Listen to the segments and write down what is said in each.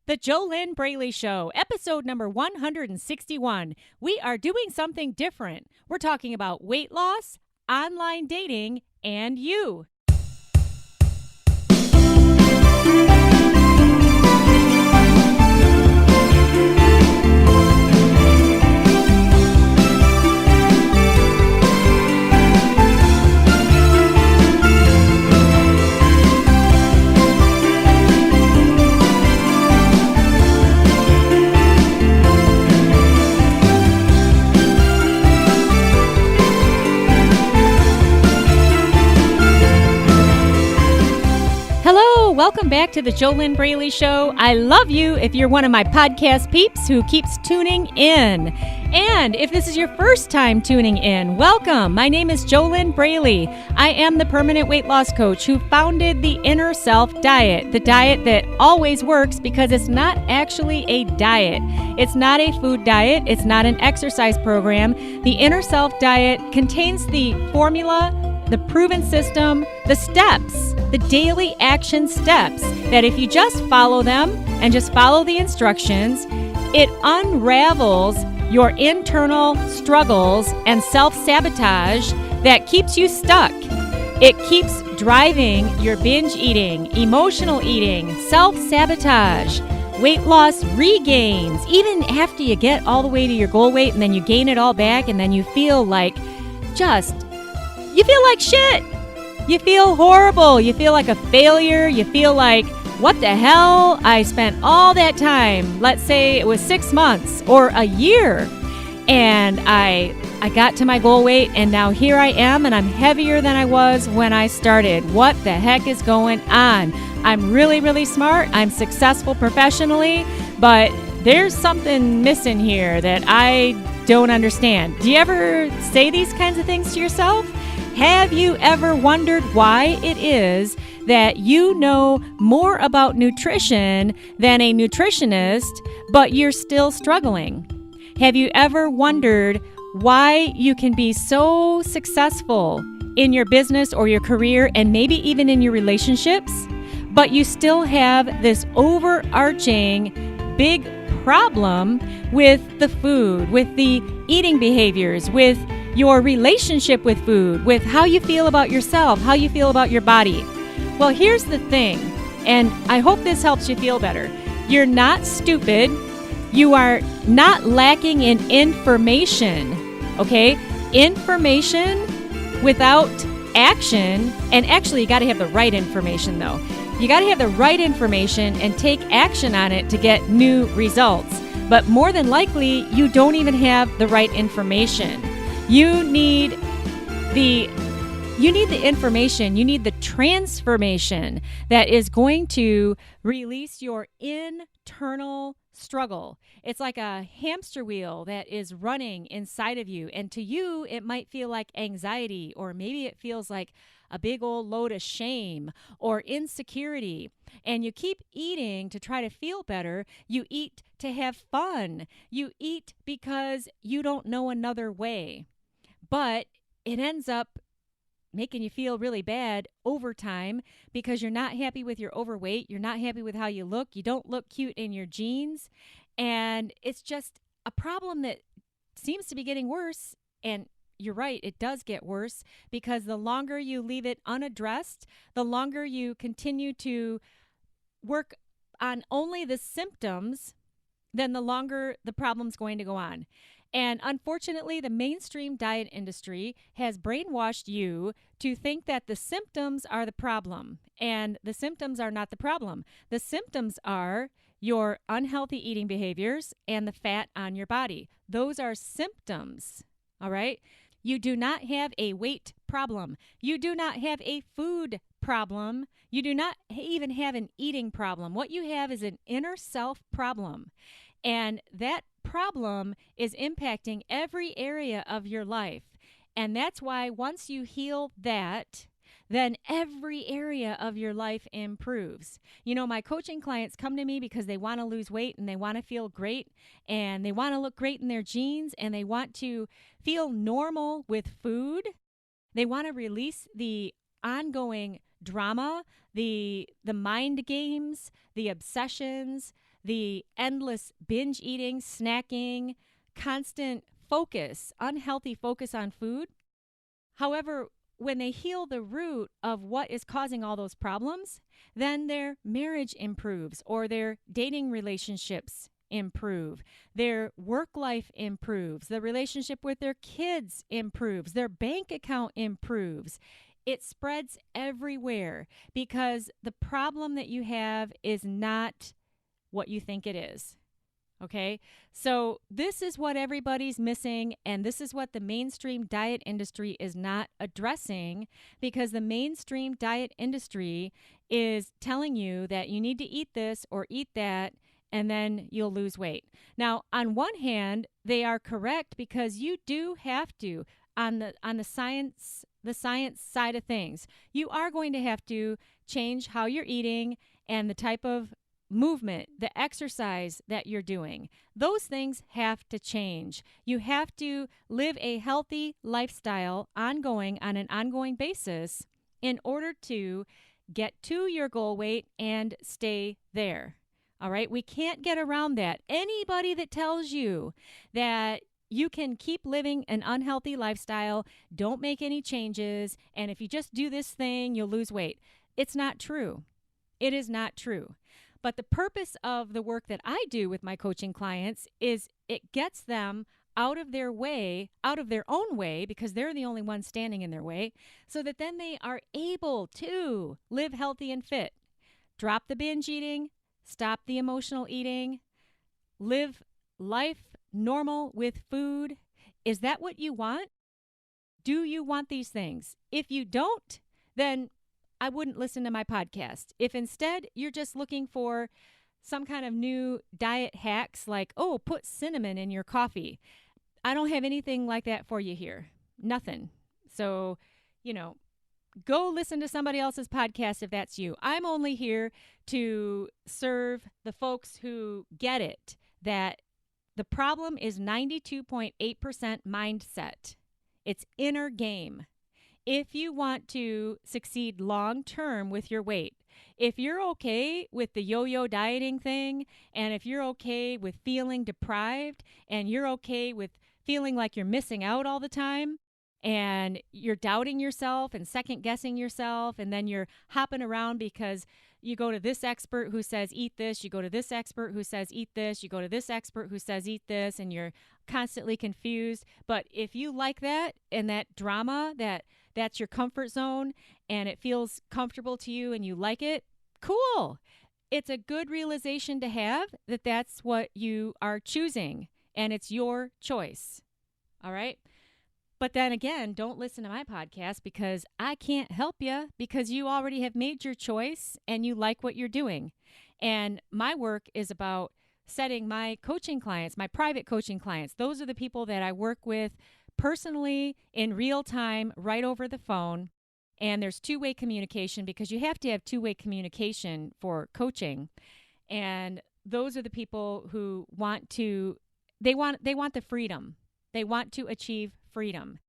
The JoLynn Braley Show, episode number 161. We are doing something different. We're talking about weight loss, online dating, and you. Hello, welcome back to the JoLynn Braley Show. I love you if you're one of my podcast peeps who keeps tuning in. And if this is your first time tuning in, welcome. My name is JoLynn Braley. I am the permanent weight loss coach who founded the Inner Self Diet, the diet that always works because it's not actually a diet. It's not a food diet. It's not an exercise program. The Inner Self Diet contains the formula, the proven system, the steps, the daily action steps that if you just follow them and just follow the instructions, it unravels your internal struggles and self-sabotage that keeps you stuck. It keeps driving your binge eating, emotional eating, self-sabotage, weight loss regains, even after you get all the way to your goal weight and then you gain it all back and then you feel like you feel like shit. You feel horrible. You feel like a failure. You feel like, what the hell? I spent all that time. Let's say it was 6 months or a year. And I got to my goal weight and now here I am and I'm heavier than I was when I started. What the heck is going on? I'm really, really smart. I'm successful professionally, but there's something missing here that I don't understand. Do you ever say these kinds of things to yourself? Have you ever wondered why it is that you know more about nutrition than a nutritionist, but you're still struggling? Have you ever wondered why you can be so successful in your business or your career and maybe even in your relationships, but you still have this overarching big problem with the food, with the eating behaviors, with your relationship with food, with how you feel about yourself, how you feel about your body? Well, here's the thing, and I hope this helps you feel better. You're not stupid. You are not lacking in information, okay? Information without action, and actually you got to have the right information though. You got to have the right information and take action on it to get new results. But more than likely, you don't even have the right information. You need the information, you need the transformation that is going to release your internal struggle. It's like a hamster wheel that is running inside of you. And to you, it might feel like anxiety, or maybe it feels like a big old load of shame or insecurity. And you keep eating to try to feel better. You eat to have fun. You eat because you don't know another way. But it ends up making you feel really bad over time because you're not happy with your overweight. You're not happy with how you look. You don't look cute in your jeans. And it's just a problem that seems to be getting worse. And you're right, it does get worse because the longer you leave it unaddressed, the longer you continue to work on only the symptoms, then the longer the problem's going to go on. And unfortunately, the mainstream diet industry has brainwashed you to think that the symptoms are the problem. And the symptoms are not the problem. The symptoms are your unhealthy eating behaviors and the fat on your body. Those are symptoms, all right? You do not have a weight problem. You do not have a food problem. You do not even have an eating problem. What you have is an inner self problem. And that problem is impacting every area of your life. And that's why once you heal that, then every area of your life improves. You know, my coaching clients come to me because they want to lose weight and they want to feel great and they want to look great in their jeans and they want to feel normal with food. They want to release the ongoing drama, the mind games, the obsessions, the endless binge eating, snacking, constant focus, unhealthy focus on food. However, when they heal the root of what is causing all those problems, then their marriage improves or their dating relationships improve. Their work life improves. The relationship with their kids improves. Their bank account improves. It spreads everywhere because the problem that you have is not what you think it is. Okay, so this is what everybody's missing, and this is what the mainstream diet industry is not addressing, because the mainstream diet industry is telling you that you need to eat this or eat that, and then you'll lose weight. Now, on one hand, they are correct because you do have to, on the science side of things, you are going to have to change how you're eating and the type of movement, the exercise that you're doing. Those things have to change. You have to live a healthy lifestyle on an ongoing basis in order to get to your goal weight and stay there. All right? We can't get around that. Anybody that tells you that you can keep living an unhealthy lifestyle, don't make any changes, and if you just do this thing, you'll lose weight. It's not true. It is not true. But the purpose of the work that I do with my coaching clients is it gets them out of their own way, because they're the only ones standing in their way, so that then they are able to live healthy and fit. Drop the binge eating, stop the emotional eating, live life normal with food. Is that what you want? Do you want these things? If you don't, then I wouldn't listen to my podcast. If instead you're just looking for some kind of new diet hacks like, oh, put cinnamon in your coffee, I don't have anything like that for you here. Nothing. So, go listen to somebody else's podcast if that's you. I'm only here to serve the folks who get it, that the problem is 92.8% mindset. It's inner game. If you want to succeed long-term with your weight, if you're okay with the yo-yo dieting thing, and if you're okay with feeling deprived, and you're okay with feeling like you're missing out all the time, and you're doubting yourself and second-guessing yourself, and then you're hopping around because you go to this expert who says eat this, you go to this expert who says eat this, you go to this expert who says eat this, and you're constantly confused. But if you like that and that drama, that's your comfort zone, and it feels comfortable to you and you like it, cool. It's a good realization to have that that's what you are choosing, and it's your choice. All right? But then again, don't listen to my podcast because I can't help you, because you already have made your choice and you like what you're doing. And my work is about setting my coaching clients, my private coaching clients. Those are the people that I work with personally in real time, right over the phone. And there's two-way communication, because you have to have two-way communication for coaching. And those are the people who they want the freedom. They want to achieve freedom.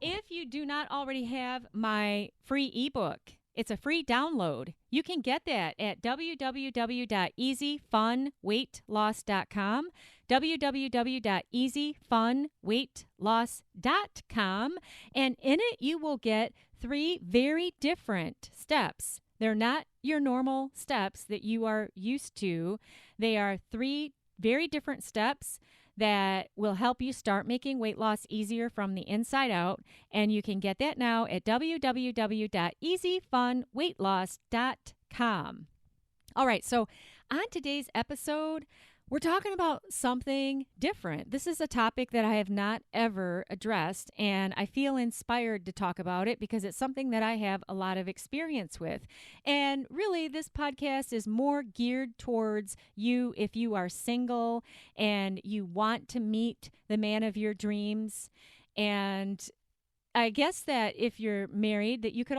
If you do not already have my free ebook, it's a free download. You can get that at www.easyfunweightloss.com, www.easyfunweightloss.com, and in it you will get 3 very different steps. They're not your normal steps that you are used to. They are 3 very different steps that will help you start making weight loss easier from the inside out. And you can get that now at www.easyfunweightloss.com. All right, so on today's episode, we're talking about something different. This is a topic that I have not ever addressed, and I feel inspired to talk about it because it's something that I have a lot of experience with. And really, this podcast is more geared towards you if you are single and you want to meet the man of your dreams. And I guess that if you're married, that you can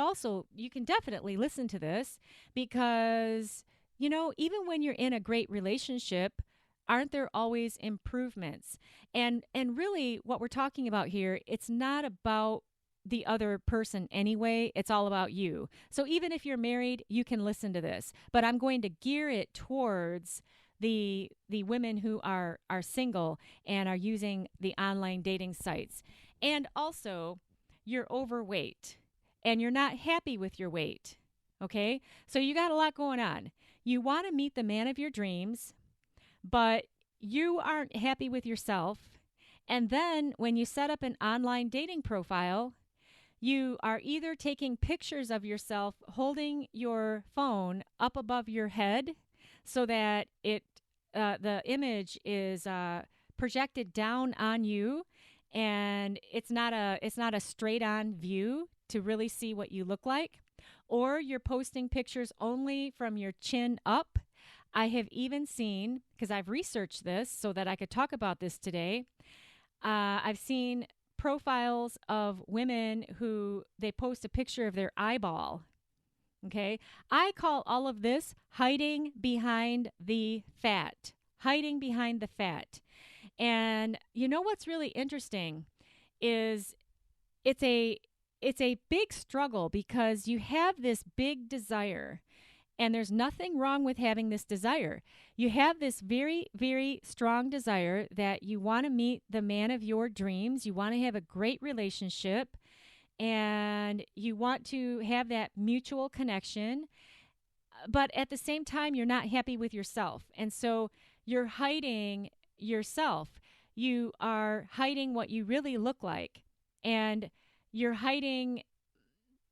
definitely listen to this, because, even when you're in a great relationship, aren't there always improvements? And really what we're talking about here, it's not about the other person anyway. It's all about you. So even if you're married, you can listen to this. But I'm going to gear it towards the women who are single and are using the online dating sites. And also, you're overweight and you're not happy with your weight. Okay? So you got a lot going on. You want to meet the man of your dreams, but you aren't happy with yourself. And then when you set up an online dating profile, you are either taking pictures of yourself holding your phone up above your head so that the image is projected down on you, and it's not a straight on view to really see what you look like, or you're posting pictures only from your chin up. I have even seen, because I've researched this so that I could talk about this today, I've seen profiles of women who they post a picture of their eyeball. Okay. I call all of this hiding behind the fat, hiding behind the fat. And you know what's really interesting is it's a big struggle because you have this big desire. And there's nothing wrong with having this desire. You have this very, very strong desire that you want to meet the man of your dreams. You want to have a great relationship, and you want to have that mutual connection. But at the same time, you're not happy with yourself. And so you're hiding yourself. You are hiding what you really look like. And you're hiding.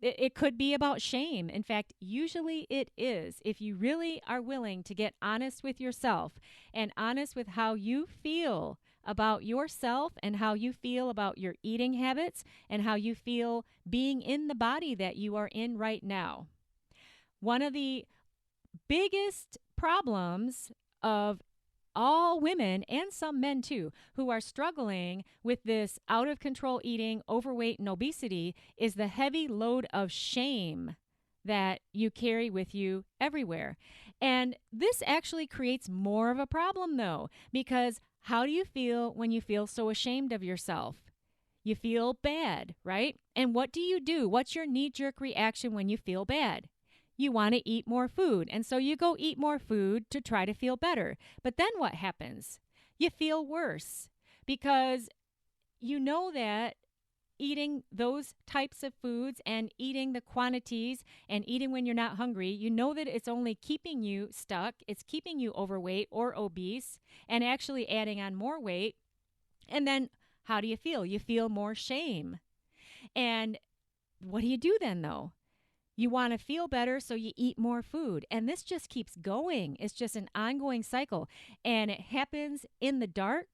It could be about shame. In fact, usually it is. If you really are willing to get honest with yourself and honest with how you feel about yourself and how you feel about your eating habits and how you feel being in the body that you are in right now. One of the biggest problems of all women and some men too who are struggling with this out of control eating, overweight, and obesity is the heavy load of shame that you carry with you everywhere. And this actually creates more of a problem though, because how do you feel when you feel so ashamed of yourself? You feel bad, right? And what do? What's your knee-jerk reaction when you feel bad? You want to eat more food. And so you go eat more food to try to feel better. But then what happens? You feel worse because you know that eating those types of foods and eating the quantities and eating when you're not hungry, you know that it's only keeping you stuck. It's keeping you overweight or obese and actually adding on more weight. And then how do you feel? You feel more shame. And what do you do then though? You want to feel better, so you eat more food. And this just keeps going. It's just an ongoing cycle. And it happens in the dark.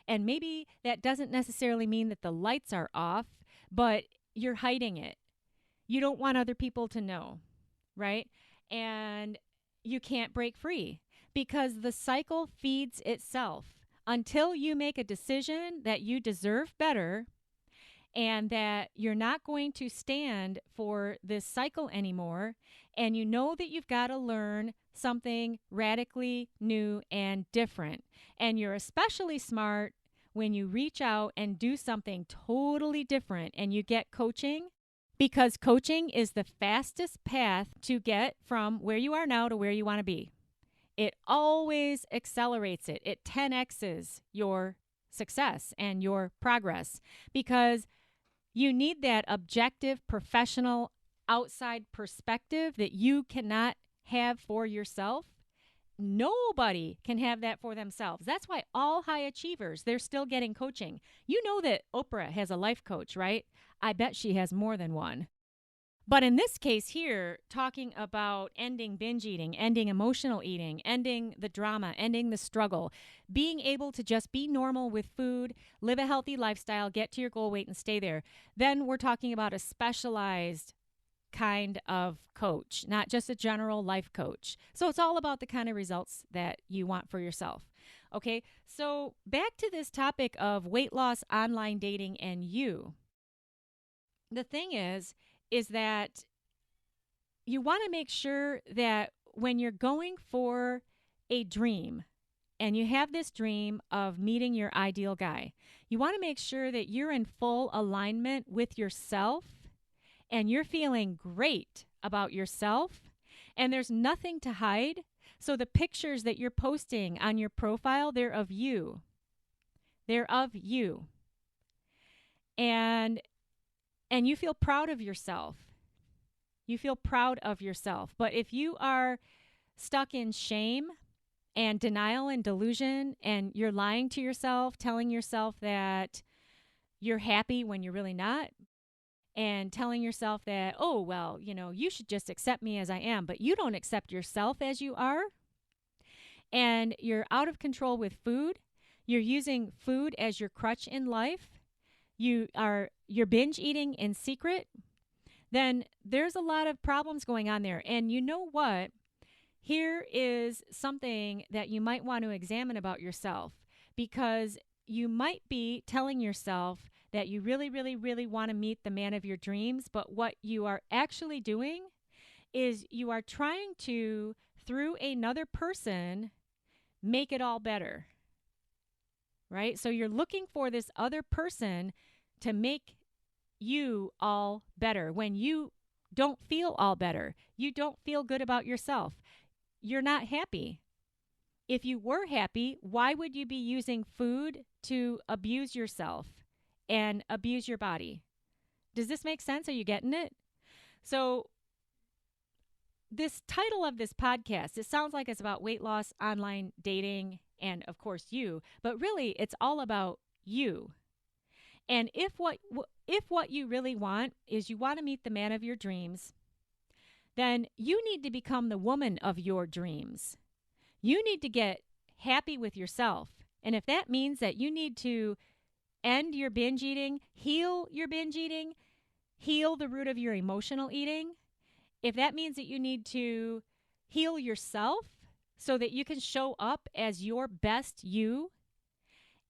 And maybe that doesn't necessarily mean that the lights are off, but you're hiding it. You don't want other people to know, right? And you can't break free because the cycle feeds itself until you make a decision that you deserve better and that you're not going to stand for this cycle anymore, and you know that you've got to learn something radically new and different. And you're especially smart when you reach out and do something totally different and you get coaching, because coaching is the fastest path to get from where you are now to where you want to be. It always accelerates it. It 10x's your success and your progress because you need that objective, professional, outside perspective that you cannot have for yourself. Nobody can have that for themselves. That's why all high achievers, they're still getting coaching. You know that Oprah has a life coach, right? I bet she has more than one. But in this case here, talking about ending binge eating, ending emotional eating, ending the drama, ending the struggle, being able to just be normal with food, live a healthy lifestyle, get to your goal weight and stay there, then we're talking about a specialized kind of coach, not just a general life coach. So it's all about the kind of results that you want for yourself. Okay, so back to this topic of weight loss, online dating, and you. The thing is that you want to make sure that when you're going for a dream and you have this dream of meeting your ideal guy, you want to make sure that you're in full alignment with yourself and you're feeling great about yourself and there's nothing to hide. So the pictures that you're posting on your profile, they're of you. They're of you. And you feel proud of yourself. You feel proud of yourself. But if you are stuck in shame and denial and delusion, and you're lying to yourself, telling yourself that you're happy when you're really not, and telling yourself that, oh, well, you should just accept me as I am, but you don't accept yourself as you are, and you're out of control with food, you're using food as your crutch in life, you're binge eating in secret, then there's a lot of problems going on there. And you know what? Here is something that you might want to examine about yourself, because you might be telling yourself that you really, really, really want to meet the man of your dreams, but what you are actually doing is you are trying to, through another person, make it all better, right? So you're looking for this other person to make you all better when you don't feel all better. You don't feel good about yourself. You're not happy. If you were happy, why would you be using food to abuse yourself and abuse your body? Does this make sense? Are you getting it? So this title of this podcast, it sounds like it's about weight loss, online dating, and of course you, but really it's all about you. And if what you really want is you want to meet the man of your dreams, then you need to become the woman of your dreams. You need to get happy with yourself. And if that means that you need to end your binge eating, heal your binge eating, heal the root of your emotional eating, if that means that you need to heal yourself so that you can show up as your best you,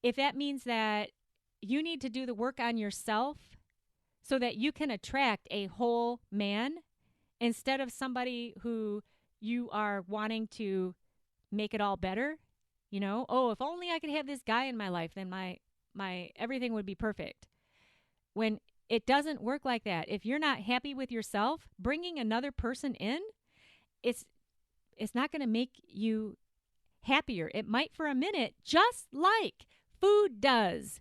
if that means that you need to do the work on yourself so that you can attract a whole man instead of somebody who you are wanting to make it all better. Oh, if only I could have this guy in my life, then my everything would be perfect. When it doesn't work like that. If you're not happy with yourself, bringing another person in, it's not going to make you happier. It might for a minute, just like food does.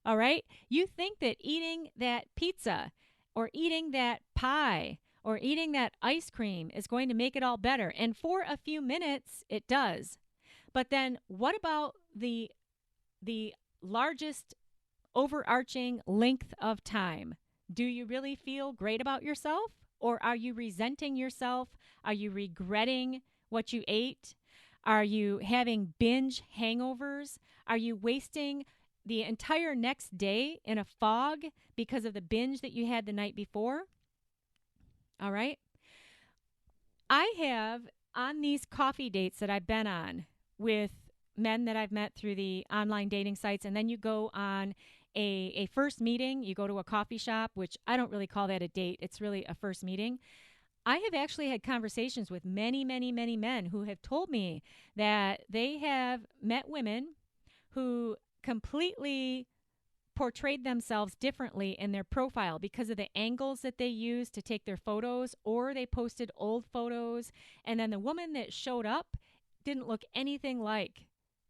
All right? You think that eating that pizza or eating that pie or eating that ice cream is going to make it all better. And for a few minutes, it does. But then what about the largest overarching length of time? Do you really feel great about yourself? Or are you resenting yourself? Are you regretting what you ate? Are you having binge hangovers? Are you wasting the entire next day in a fog because of the binge that you had the night before? All right. I have, on these coffee dates that I've been on with men that I've met through the online dating sites, and then you go on a first meeting, you go to a coffee shop, which I don't really call that a date. It's really a first meeting. I have actually had conversations with many, many, many men who have told me that they have met women who completely portrayed themselves differently in their profile because of the angles that they used to take their photos, or they posted old photos, and then the woman that showed up didn't look anything like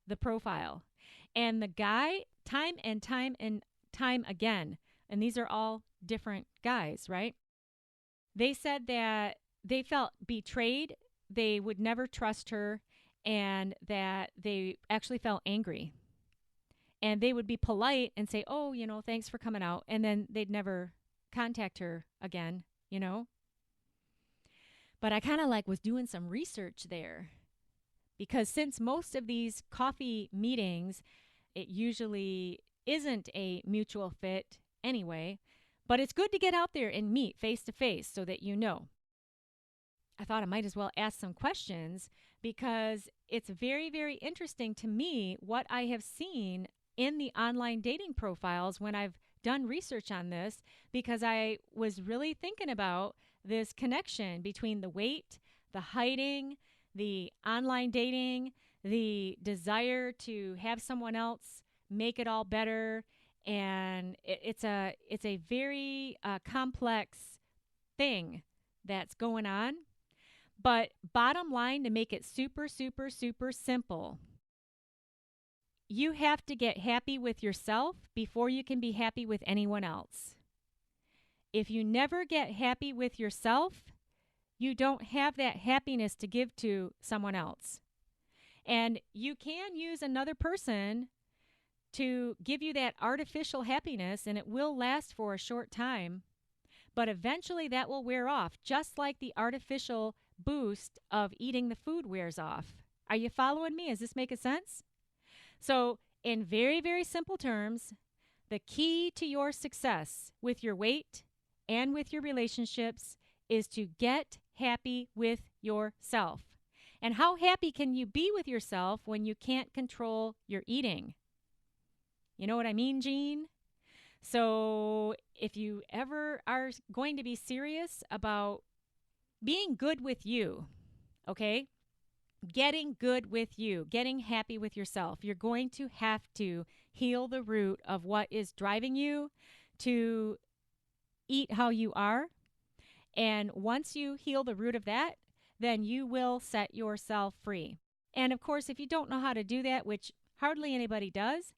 the profile. And the guy, time and time and time again, and these are all different guys, right? They said that they felt betrayed, they would never trust her, and that they actually felt angry. And they would be polite and say, oh, thanks for coming out. And then they'd never contact her again, But I kind of was doing some research there, because since most of these coffee meetings, it usually isn't a mutual fit anyway, but it's good to get out there and meet face to face so that you know. I thought I might as well ask some questions, because it's very, very interesting to me what I have seen in the online dating profiles when I've done research on this, because I was really thinking about this connection between the weight, the hiding, the online dating, the desire to have someone else make it all better. And it's a very complex thing that's going on. But bottom line, to make it super, super, super simple, you have to get happy with yourself before you can be happy with anyone else. If you never get happy with yourself, you don't have that happiness to give to someone else. And you can use another person to give you that artificial happiness, and it will last for a short time. But eventually that will wear off, just like the artificial boost of eating the food wears off. Are you following me? Is this making sense? So, in very, very simple terms, the key to your success with your weight and with your relationships is to get happy with yourself. And how happy can you be with yourself when you can't control your eating? You know what I mean, Jean? So if you ever are going to be serious about being good with you, okay, getting good with you, getting happy with yourself, you're going to have to heal the root of what is driving you to eat how you are. And once you heal the root of that, then you will set yourself free. And of course, if you don't know how to do that, which hardly anybody does,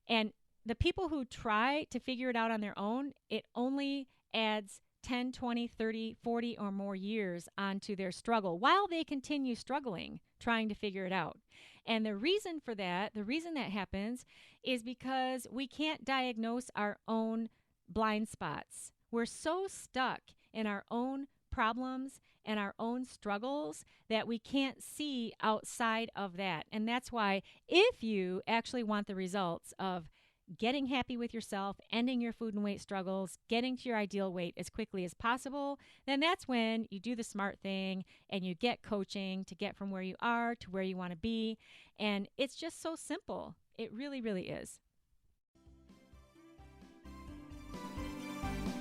and the people who try to figure it out on their own, it only adds 10, 20, 30, 40 or more years onto their struggle while they continue struggling, trying to figure it out. And the reason for that, the reason that happens is because we can't diagnose our own blind spots. We're so stuck in our own problems and our own struggles that we can't see outside of that. And that's why if you actually want the results of getting happy with yourself, ending your food and weight struggles, getting to your ideal weight as quickly as possible, then that's when you do the smart thing and you get coaching to get from where you are to where you want to be. And it's just so simple. It really, really is.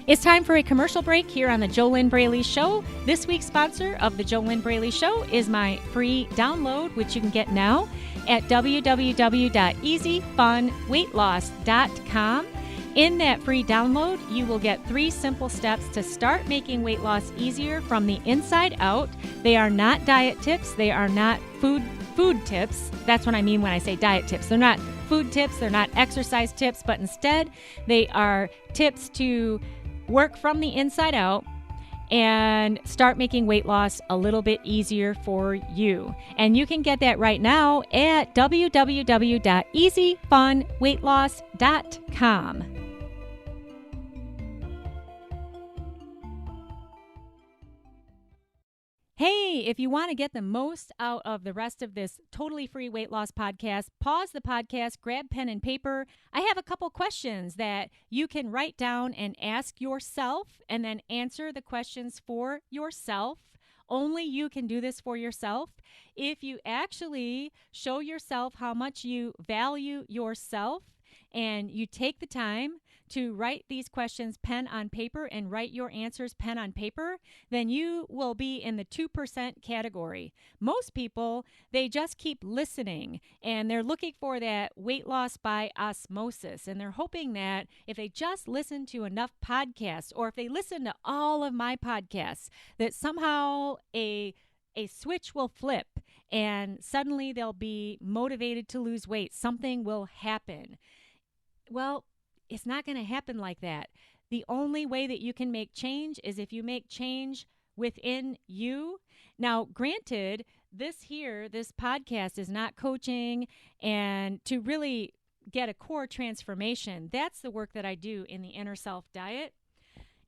It's time for a commercial break here on the JoLynn Braley Show. This week's sponsor of the JoLynn Braley Show is my free download, which you can get now at www.easyfunweightloss.com. In that free download, you will get 3 simple steps to start making weight loss easier from the inside out. They are not diet tips. They are not food tips. That's what I mean when I say diet tips. They're not food tips. They're not exercise tips, but instead they are tips to work from the inside out and start making weight loss a little bit easier for you. And you can get that right now at www.easyfunweightloss.com. Hey, if you want to get the most out of the rest of this totally free weight loss podcast, pause the podcast, grab pen and paper. I have a couple questions that you can write down and ask yourself and then answer the questions for yourself. Only you can do this for yourself. If you actually show yourself how much you value yourself and you take the time to write these questions pen on paper and write your answers pen on paper, then you will be in the 2% category. Most people, they just keep listening and they're looking for that weight loss by osmosis. And they're hoping that if they just listen to enough podcasts or if they listen to all of my podcasts, that somehow a switch will flip and suddenly they'll be motivated to lose weight. Something will happen. Well, it's not going to happen like that. The only way that you can make change is if you make change within you. Now, granted, this podcast is not coaching, and to really get a core transformation, that's the work that I do in the Inner Self Diet.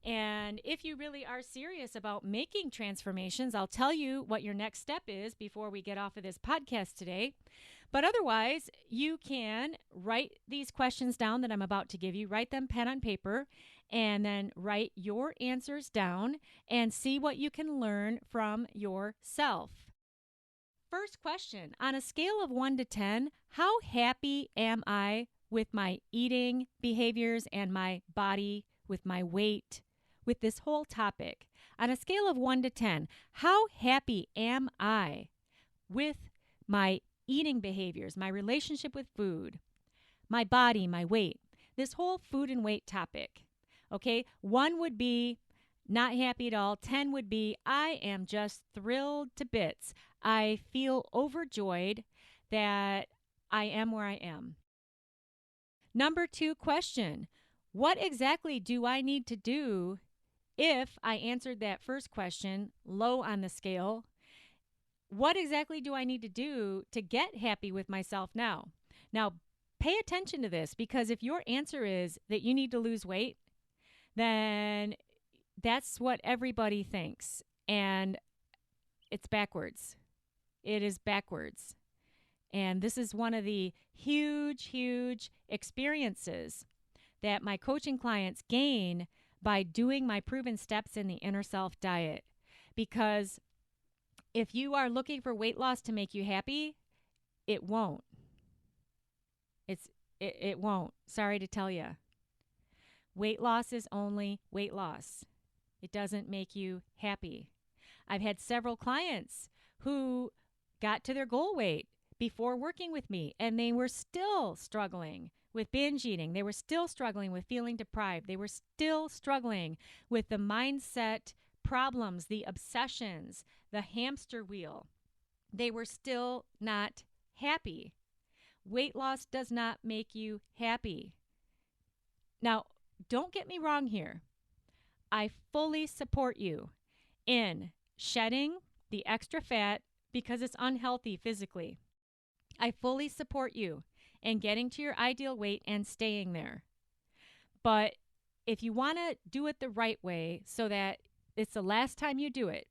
And if you really are serious about making transformations, I'll tell you what your next step is before we get off of this podcast today. But otherwise, you can write these questions down that I'm about to give you, write them pen on paper, and then write your answers down and see what you can learn from yourself. First question, on a scale of 1 to 10, how happy am I with my eating behaviors and my body, with my weight, with this whole topic? On a scale of 1 to 10, how happy am I with my eating behaviors, my relationship with food, my body, my weight, this whole food and weight topic? Okay, 1 would be not happy at all. 10 would be, I am just thrilled to bits. I feel overjoyed that I am where I am. Number 2 question, what exactly do I need to do if I answered that first question low on the scale? What exactly do I need to do to get happy with myself now? Now, pay attention to this, because if your answer is that you need to lose weight, then that's what everybody thinks. And it's backwards. It is backwards. And this is one of the huge experiences that my coaching clients gain by doing my proven steps in the Inner Self diet. Because if you are looking for weight loss to make you happy, it won't. It won't. Sorry to tell you. Weight loss is only weight loss. It doesn't make you happy. I've had several clients who got to their goal weight before working with me, and they were still struggling with binge eating. They were still struggling with feeling deprived. They were still struggling with the mindset problems, the obsessions, the hamster wheel. They were still not happy. Weight loss does not make you happy. Now, don't get me wrong here. I fully support you in shedding the extra fat because it's unhealthy physically. I fully support you in getting to your ideal weight and staying there. But if you want to do it the right way so that it's the last time you do it,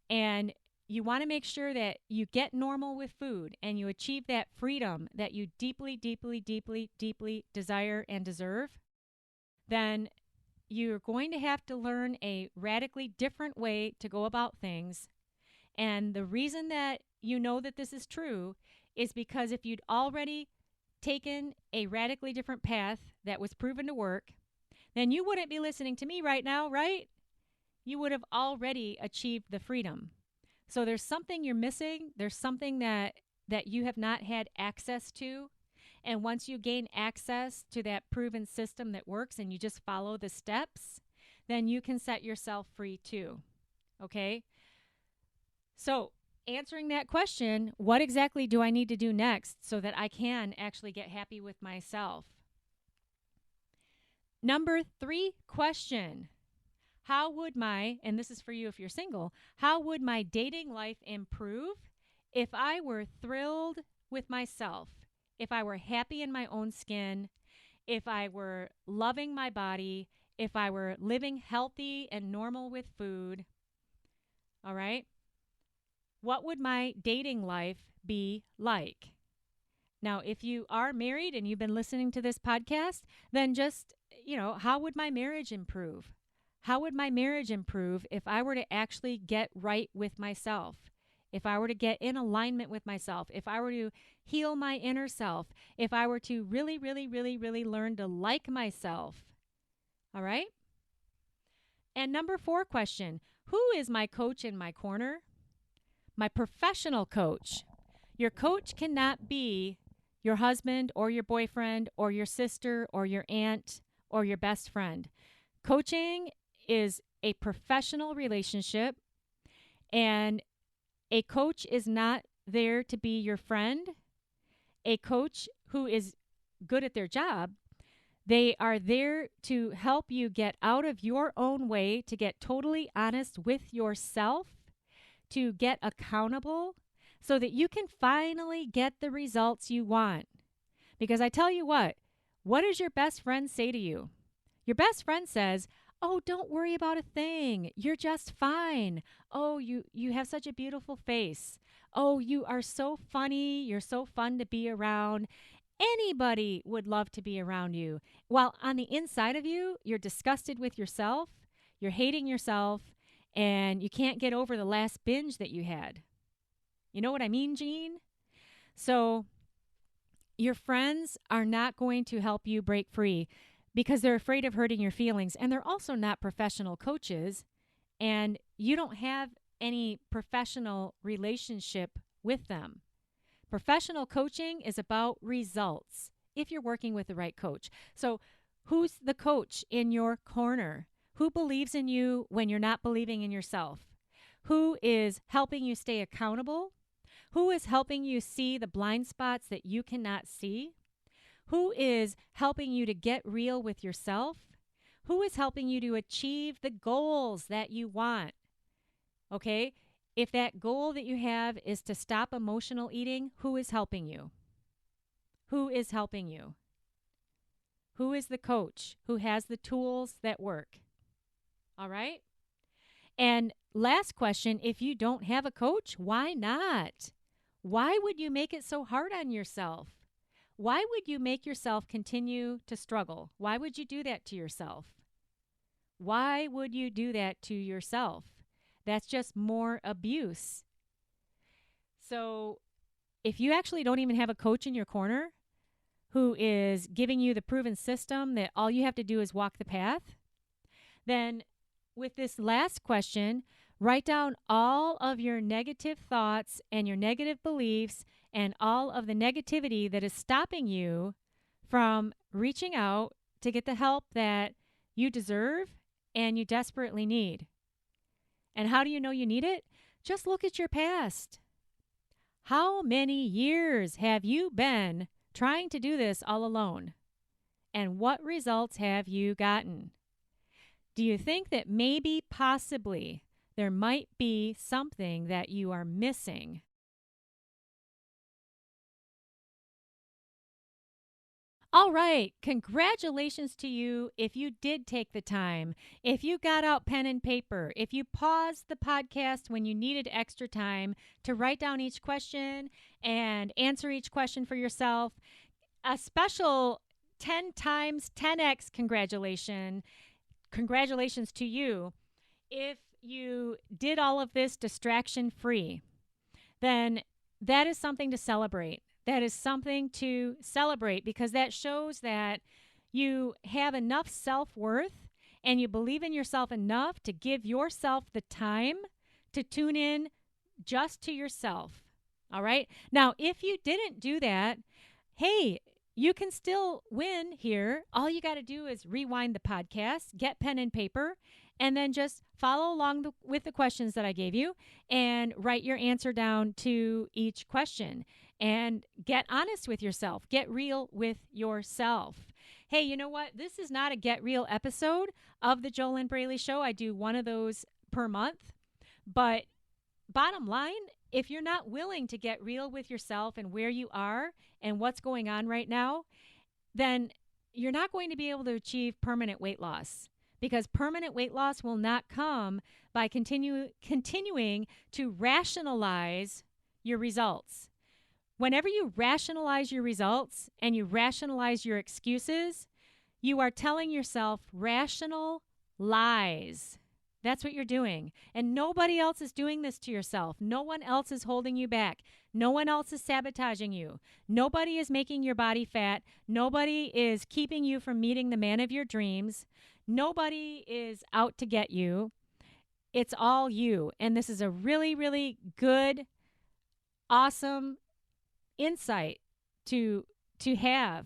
and you want to make sure that you get normal with food and you achieve that freedom that you deeply desire and deserve, then you're going to have to learn a radically different way to go about things. And the reason that you know that this is true is because if you'd already taken a radically different path that was proven to work, then you wouldn't be listening to me right now, right? You would have already achieved the freedom. So there's something you're missing. There's something that you have not had access to. And once you gain access to that proven system that works and you just follow the steps, then you can set yourself free too. Okay? So answering that question, what exactly do I need to do next so that I can actually get happy with myself? Number 3 question. How would and this is for you if you're single, how would my dating life improve if I were thrilled with myself, if I were happy in my own skin, if I were loving my body, if I were living healthy and normal with food? All right? What would my dating life be like? Now, if you are married and you've been listening to this podcast, then just, how would my marriage improve? How would my marriage improve if I were to actually get right with myself? If I were to get in alignment with myself? If I were to heal my inner self? If I were to really learn to like myself? All right? And number 4 question, who is my coach in my corner? My professional coach. Your coach cannot be your husband or your boyfriend or your sister or your aunt or your best friend. Coaching is a professional relationship, and a coach is not there to be your friend. A coach who is good at their job, they are there to help you get out of your own way, to get totally honest with yourself, to get accountable so that you can finally get the results you want. Because I tell you what does your best friend say to you? Your best friend says, oh, don't worry about a thing. You're just fine. Oh, you have such a beautiful face. Oh, you are so funny. You're so fun to be around. Anybody would love to be around you. While on the inside of you, you're disgusted with yourself. You're hating yourself. And you can't get over the last binge that you had. You know what I mean, Jean? So your friends are not going to help you break free because they're afraid of hurting your feelings, and they're also not professional coaches, and you don't have any professional relationship with them. Professional coaching is about results if you're working with the right coach. So who's the coach in your corner? Who believes in you when you're not believing in yourself? Who is helping you stay accountable? Who is helping you see the blind spots that you cannot see? Who is helping you to get real with yourself? Who is helping you to achieve the goals that you want? Okay? If that goal that you have is to stop emotional eating, who is helping you? Who is helping you? Who is the coach who has the tools that work? All right? And last question, if you don't have a coach, why not? Why would you make it so hard on yourself? Why would you make yourself continue to struggle? Why would you do that to yourself? Why would you do that to yourself? That's just more abuse. So if you actually don't even have a coach in your corner who is giving you the proven system that all you have to do is walk the path, then with this last question, write down all of your negative thoughts and your negative beliefs and all of the negativity that is stopping you from reaching out to get the help that you deserve and you desperately need. And how do you know you need it? Just look at your past. How many years have you been trying to do this all alone? And what results have you gotten? Do you think that maybe, possibly, there might be something that you are missing? All right, congratulations to you if you did take the time, if you got out pen and paper, if you paused the podcast when you needed extra time to write down each question and answer each question for yourself. A special 10 times 10x congratulations to you. If you did all of this distraction free, then that is something to celebrate. That is something to celebrate because that shows that you have enough self-worth and you believe in yourself enough to give yourself the time to tune in just to yourself. All right? Now, if you didn't do that, hey, you can still win here. All you got to do is rewind the podcast, get pen and paper, and then just follow along with the questions that I gave you and write your answer down to each question. And get honest with yourself. Get real with yourself. Hey, you know what? This is not a Get Real episode of the JoLynn Braley Show. I do one of those per month. But bottom line, if you're not willing to get real with yourself and where you are and what's going on right now, then you're not going to be able to achieve permanent weight loss. Because permanent weight loss will not come by continuing to rationalize your results. Whenever you rationalize your results and you rationalize your excuses, you are telling yourself rational lies. That's what you're doing. And nobody else is doing this to yourself. No one else is holding you back. No one else is sabotaging you. Nobody is making your body fat. Nobody is keeping you from meeting the man of your dreams. Nobody is out to get you. It's all you. And this is a really, really good, awesome insight to have,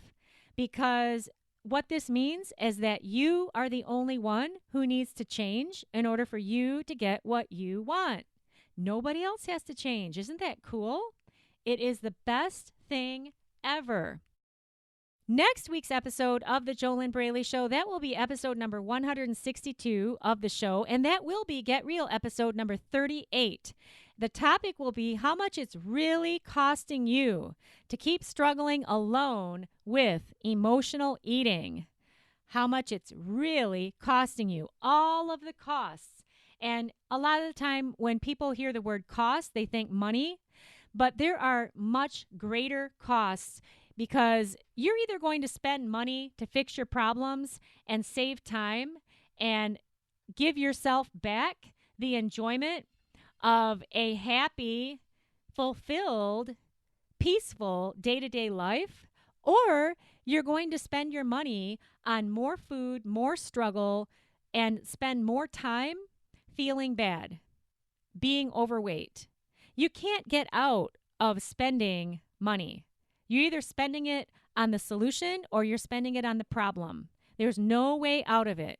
because what this means is that you are the only one who needs to change in order for you to get what you want. Nobody else has to change. Isn't that cool? It is the best thing ever. Next week's episode of the JoLynn Braley Show, that will be episode number 162 of the show, and that will be Get Real episode number 38. The topic will be how much it's really costing you to keep struggling alone with emotional eating. How much it's really costing you, all of the costs. And a lot of the time when people hear the word cost, they think money, but there are much greater costs, because you're either going to spend money to fix your problems and save time and give yourself back the enjoyment of a happy, fulfilled, peaceful day-to-day life, or you're going to spend your money on more food, more struggle, and spend more time feeling bad, being overweight. You can't get out of spending money. You're either spending it on the solution or you're spending it on the problem. There's no way out of it.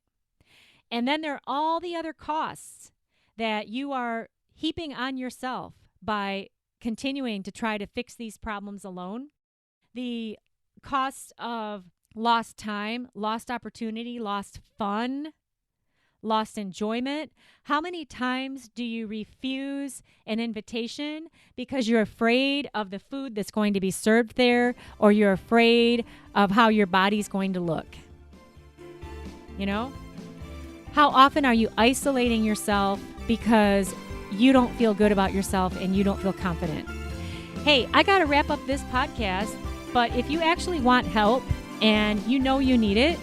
And then there are all the other costs that you are heaping on yourself by continuing to try to fix these problems alone. The costs of lost time, lost opportunity, lost fun, lost enjoyment. How many times do you refuse an invitation because you're afraid of the food that's going to be served there, or you're afraid of how your body's going to look? You know? How often are you isolating yourself because you don't feel good about yourself and you don't feel confident? Hey, I got to wrap up this podcast, but if you actually want help and you know you need it,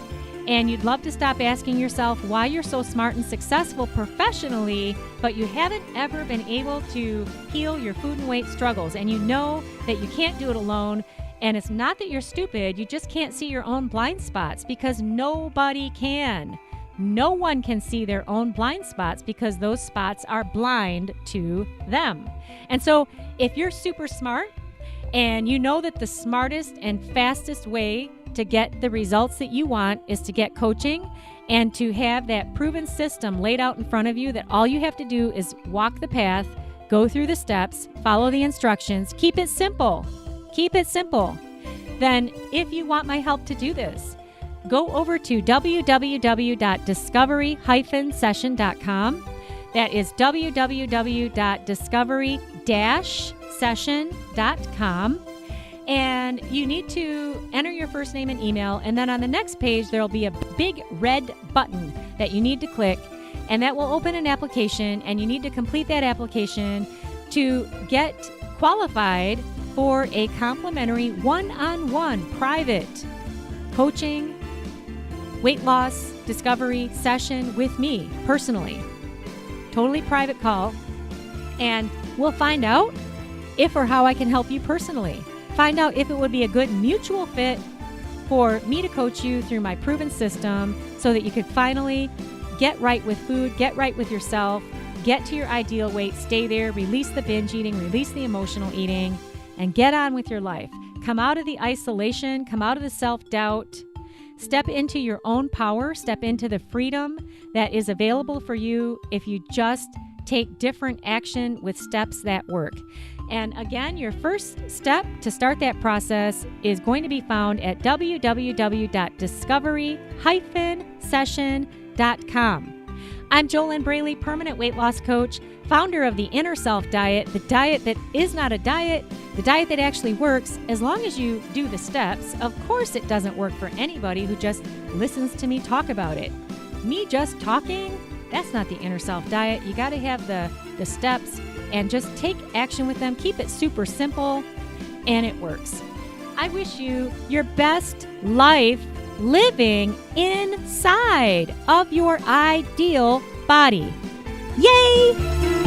and you'd love to stop asking yourself why you're so smart and successful professionally, but you haven't ever been able to heal your food and weight struggles, and you know that you can't do it alone, and it's not that you're stupid, you just can't see your own blind spots, because nobody can. No one can see their own blind spots because those spots are blind to them. And so if you're super smart and you know that the smartest and fastest way to get the results that you want is to get coaching and to have that proven system laid out in front of you, that all you have to do is walk the path, go through the steps, follow the instructions, keep it simple, then if you want my help to do this, go over to www.discovery-session.com. That is www.discovery-session.com. And you need to enter your first name and email. And then on the next page, there will be a big red button that you need to click. And that will open an application. And you need to complete that application to get qualified for a complimentary one-on-one private coaching, weight loss, discovery session with me personally. Totally private call. And we'll find out if or how I can help you personally. Find out if it would be a good mutual fit for me to coach you through my proven system so that you could finally get right with food, get right with yourself, get to your ideal weight, stay there, release the binge eating, release the emotional eating, and get on with your life. Come out of the isolation, come out of the self-doubt, step into your own power, step into the freedom that is available for you if you just take different action with steps that work. And again, your first step to start that process is going to be found at www.discovery-session.com. I'm JoLynn Braley, permanent weight loss coach, founder of the Inner Self Diet, the diet that is not a diet, the diet that actually works as long as you do the steps. Of course, it doesn't work for anybody who just listens to me talk about it. Me just talking, that's not the Inner Self Diet. You got to have the steps and just take action with them. Keep it super simple, and it works. I wish you your best life living inside of your ideal body. Yay!